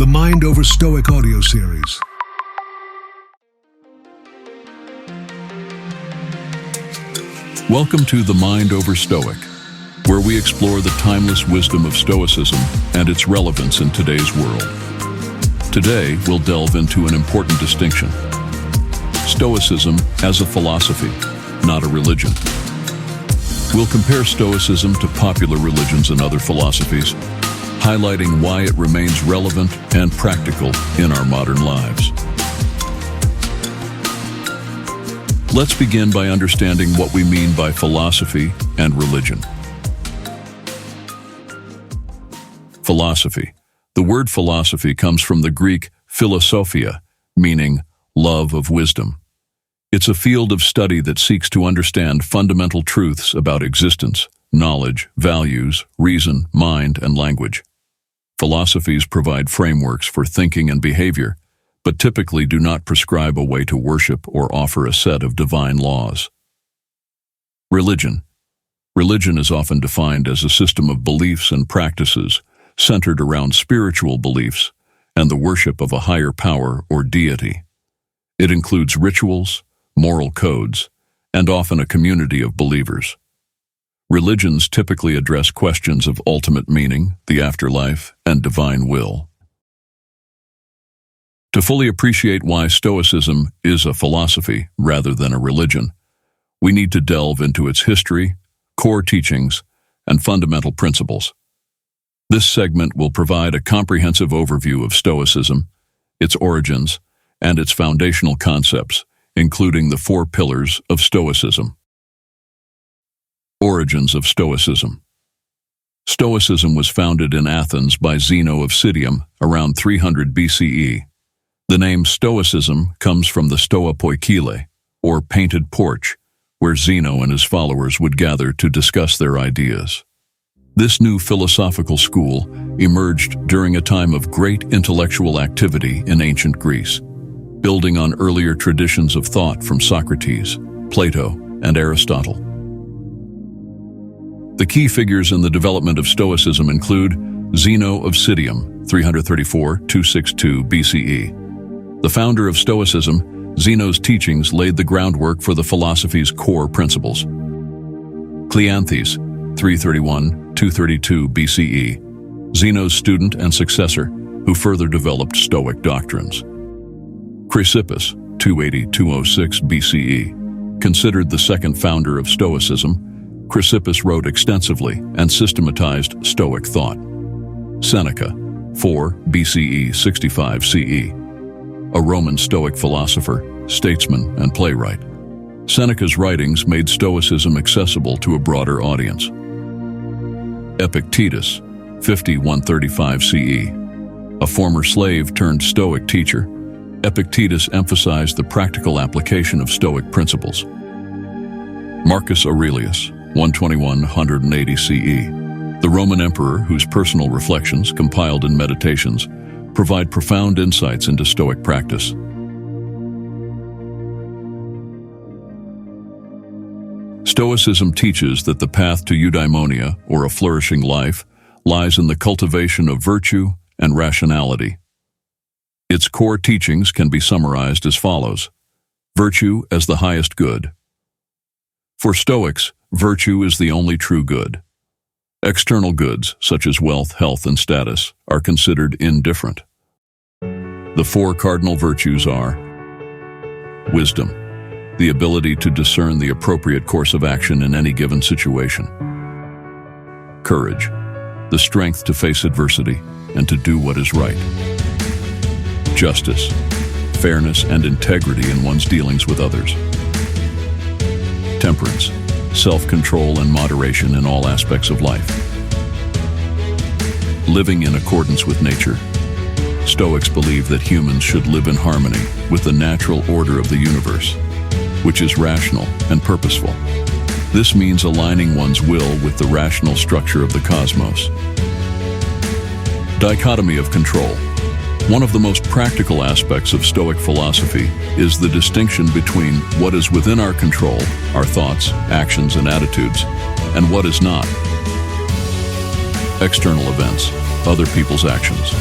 the Mind Over Stoic audio series. Welcome to the Mind Over Stoic, where we explore the timeless wisdom of Stoicism and its relevance in today's world. Today, we'll delve into an important distinction: Stoicism as a philosophy, not a religion. We'll compare Stoicism to popular religions and other philosophies, highlighting why it remains relevant and practical in our modern lives. Let's begin by understanding what we mean by philosophy and religion. Philosophy. The word philosophy comes from the Greek philosophia, meaning love of wisdom. It's a field of study that seeks to understand fundamental truths about existence, knowledge, values, reason, mind, and language. Philosophies provide frameworks for thinking and behavior, but typically do not prescribe a way to worship or offer a set of divine laws. Religion. Religion is often defined as a system of beliefs and practices centered around spiritual beliefs and the worship of a higher power or deity. It includes rituals, moral codes, and often a community of believers. Religions typically address questions of ultimate meaning, the afterlife, and divine will. To fully appreciate why Stoicism is a philosophy rather than a religion, we need to delve into its history, core teachings, and fundamental principles. This segment will provide a comprehensive overview of Stoicism, its origins, and its foundational concepts, including the 4 pillars of Stoicism. Origins of Stoicism. Stoicism was founded in Athens by Zeno of Citium around 300 BCE. The name Stoicism comes from the stoa poikile, or painted porch, where Zeno and his followers would gather to discuss their ideas. This new philosophical school emerged during a time of great intellectual activity in ancient Greece, building on earlier traditions of thought from Socrates, Plato, and Aristotle. The key figures in the development of Stoicism include Zeno of Citium, 334–262 BCE. The founder of Stoicism, Zeno's teachings laid the groundwork for the philosophy's core principles. Cleanthes, 331–232 BCE, Zeno's student and successor, who further developed Stoic doctrines. Chrysippus, 280–206 BCE, considered the second founder of Stoicism, Chrysippus wrote extensively and systematized Stoic thought. Seneca, 4 BCE 65 CE, a Roman Stoic philosopher, statesman, and playwright. Seneca's writings made Stoicism accessible to a broader audience. Epictetus, 50–135 CE, a former slave turned Stoic teacher, Epictetus emphasized the practical application of Stoic principles. Marcus Aurelius, 121–180 CE, the Roman emperor whose personal reflections, compiled in Meditations, provide profound insights into Stoic practice. Stoicism teaches that the path to eudaimonia, or a flourishing life, lies in the cultivation of virtue and rationality. Its core teachings can be summarized as follows: virtue as the highest good. For Stoics, virtue is the only true good. External goods, such as wealth, health, and status, are considered indifferent. The 4 cardinal virtues are: wisdom, the ability to discern the appropriate course of action in any given situation; courage, the strength to face adversity and to do what is right; justice, fairness and integrity in one's dealings with others; temperance, self-control and moderation in all aspects of life; living in accordance with nature. Stoics believe that humans should live in harmony with the natural order of the universe, which is rational and purposeful. This means aligning one's will with the rational structure of the cosmos. Dichotomy of control. One of the most practical aspects of Stoic philosophy is the distinction between what is within our control, our thoughts, actions, and attitudes, and what is not. External events, other people's actions.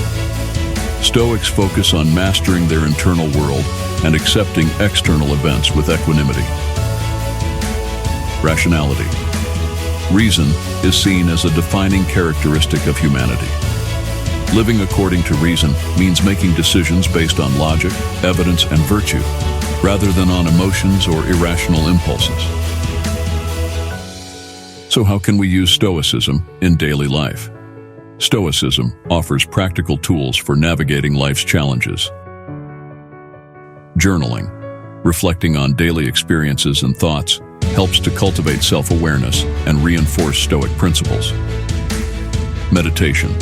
Stoics focus on mastering their internal world and accepting external events with equanimity. Rationality. Reason is seen as a defining characteristic of humanity. Living according to reason means making decisions based on logic, evidence, and virtue, rather than on emotions or irrational impulses. So how can we use Stoicism in daily life? Stoicism offers practical tools for navigating life's challenges. Journaling, reflecting on daily experiences and thoughts, helps to cultivate self-awareness and reinforce Stoic principles. Meditation,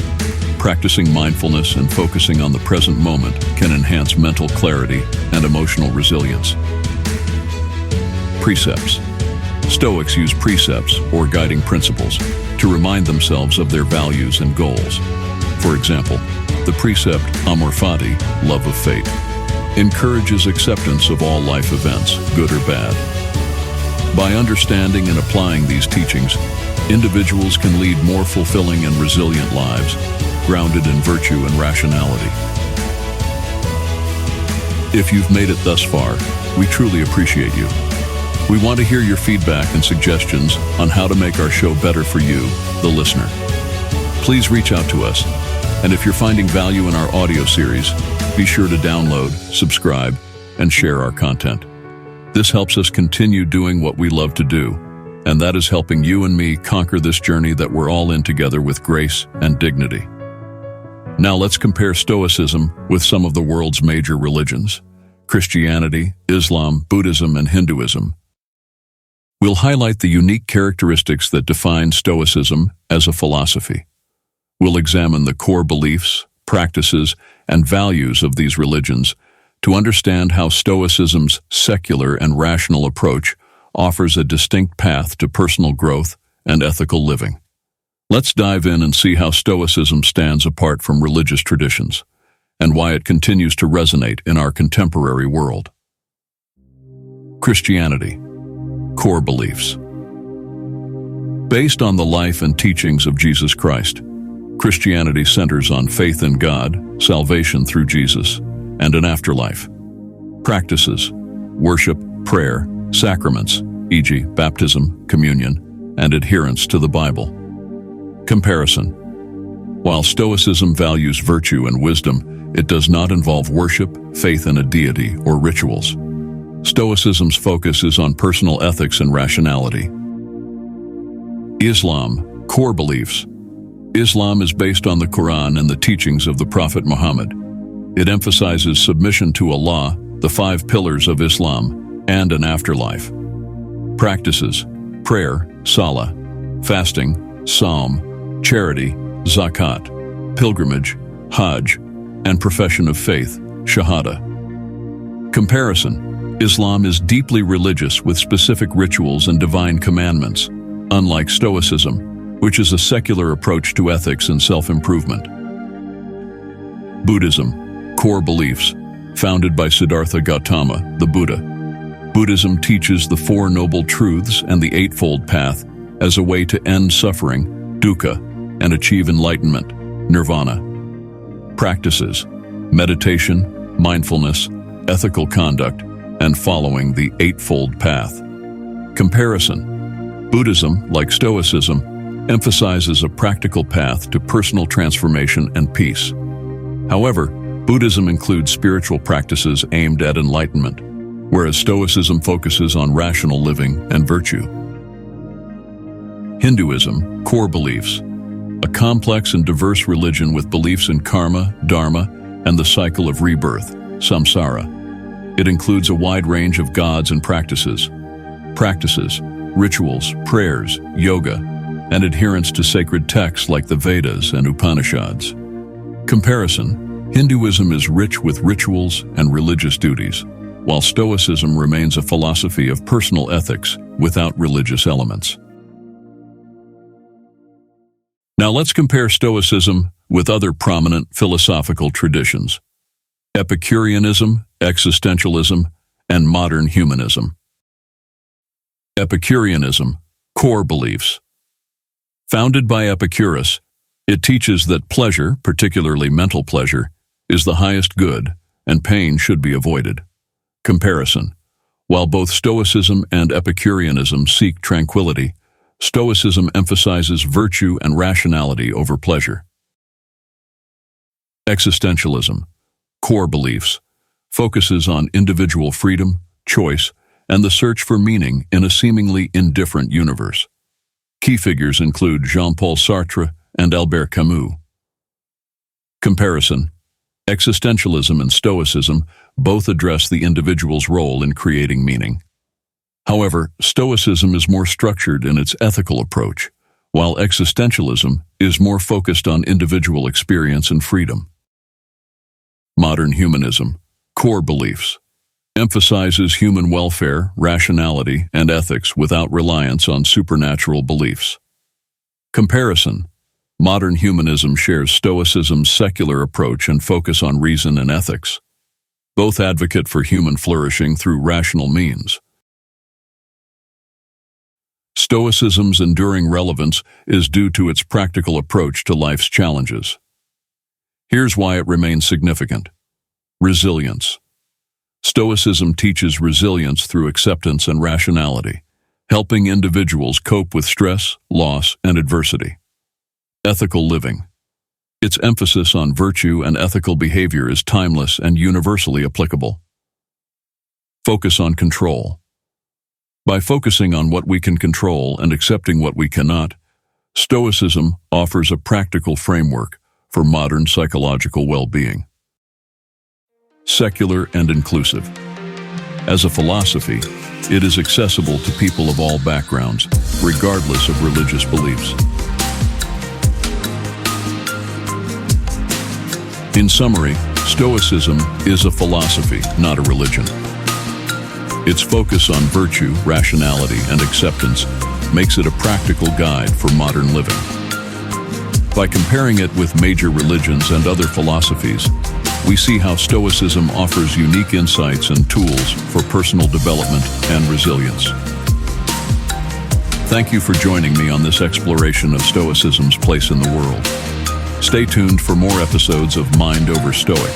practicing mindfulness and focusing on the present moment can enhance mental clarity and emotional resilience. Precepts. Stoics use precepts or guiding principles to remind themselves of their values and goals. For example, the precept amor fati, love of fate, encourages acceptance of all life events, good or bad. By understanding and applying these teachings, individuals can lead more fulfilling and resilient lives, grounded in virtue and rationality. If you've made it thus far, we truly appreciate you. We want to hear your feedback and suggestions on how to make our show better for you, the listener. Please reach out to us, and if you're finding value in our audio series, be sure to download, subscribe, and share our content. This helps us continue doing what we love to do, and that is helping you and me conquer this journey that we're all in together with grace and dignity. Now let's compare Stoicism with some of the world's major religions: Christianity, Islam, Buddhism, and Hinduism. We'll highlight the unique characteristics that define Stoicism as a philosophy. We'll examine the core beliefs, practices, and values of these religions to understand how Stoicism's secular and rational approach offers a distinct path to personal growth and ethical living. Let's dive in and see how Stoicism stands apart from religious traditions and why it continues to resonate in our contemporary world. Christianity. Core beliefs. Based on the life and teachings of Jesus Christ, Christianity centers on faith in God, salvation through Jesus, and an afterlife. Practices: worship, prayer, sacraments, e.g., baptism, communion, and adherence to the Bible. Comparison. While Stoicism values virtue and wisdom, it does not involve worship, faith in a deity, or rituals. Stoicism's focus is on personal ethics and rationality. Islam. Core beliefs. Islam is based on the Quran and the teachings of the Prophet Muhammad. It emphasizes submission to Allah, the 5 pillars of Islam, and an afterlife. Practices: prayer, salah, fasting, psalm, charity, zakat, pilgrimage, hajj, and profession of faith, shahada. Comparison. Islam is deeply religious with specific rituals and divine commandments, unlike Stoicism, which is a secular approach to ethics and self-improvement. Buddhism. Core beliefs. Founded by Siddhartha Gautama, the Buddha, Buddhism teaches the 4 noble truths and the Eightfold Path as a way to end suffering, dukkha, and achieve enlightenment, nirvana. Practices: meditation, mindfulness, ethical conduct, and following the Eightfold Path. Comparison. Buddhism, like Stoicism, emphasizes a practical path to personal transformation and peace. However, Buddhism includes spiritual practices aimed at enlightenment, whereas Stoicism focuses on rational living and virtue. Hinduism. Core beliefs. A complex and diverse religion with beliefs in karma, dharma, and the cycle of rebirth, samsara. It includes a wide range of gods and practices. Practices: rituals, prayers, yoga, and adherence to sacred texts like the Vedas and Upanishads. Comparison. Hinduism is rich with rituals and religious duties, while Stoicism remains a philosophy of personal ethics without religious elements. Now let's compare Stoicism with other prominent philosophical traditions: Epicureanism, existentialism, and modern humanism. Epicureanism. Core beliefs. Founded by Epicurus, it teaches that pleasure, particularly mental pleasure, is the highest good, and pain should be avoided. Comparison. While both Stoicism and Epicureanism seek tranquility, Stoicism emphasizes virtue and rationality over pleasure. Existentialism, core beliefs, focuses on individual freedom, choice, and the search for meaning in a seemingly indifferent universe. Key figures include Jean-Paul Sartre and Albert Camus. Comparison. Existentialism and Stoicism both address the individual's role in creating meaning. However, Stoicism is more structured in its ethical approach, while existentialism is more focused on individual experience and freedom. Modern humanism, core beliefs, emphasizes human welfare, rationality, and ethics without reliance on supernatural beliefs. Comparison. Modern humanism shares Stoicism's secular approach and focus on reason and ethics. Both advocate for human flourishing through rational means. Stoicism's enduring relevance is due to its practical approach to life's challenges. Here's why it remains significant. Resilience. Stoicism teaches resilience through acceptance and rationality, helping individuals cope with stress, loss, and adversity. Ethical living. Its emphasis on virtue and ethical behavior is timeless and universally applicable. Focus on control. By focusing on what we can control and accepting what we cannot, Stoicism offers a practical framework for modern psychological well-being. Secular and inclusive. As a philosophy, it is accessible to people of all backgrounds, regardless of religious beliefs. In summary, Stoicism is a philosophy, not a religion. Its focus on virtue, rationality, and acceptance makes it a practical guide for modern living. By comparing it with major religions and other philosophies, we see how Stoicism offers unique insights and tools for personal development and resilience. Thank you for joining me on this exploration of Stoicism's place in the world. Stay tuned for more episodes of Mind Over Stoic,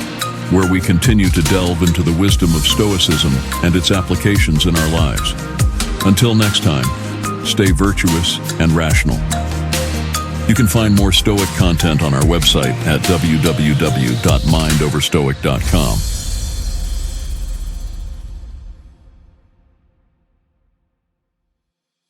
where we continue to delve into the wisdom of Stoicism and its applications in our lives. Until next time, stay virtuous and rational. You can find more Stoic content on our website at www.mindoverstoic.com.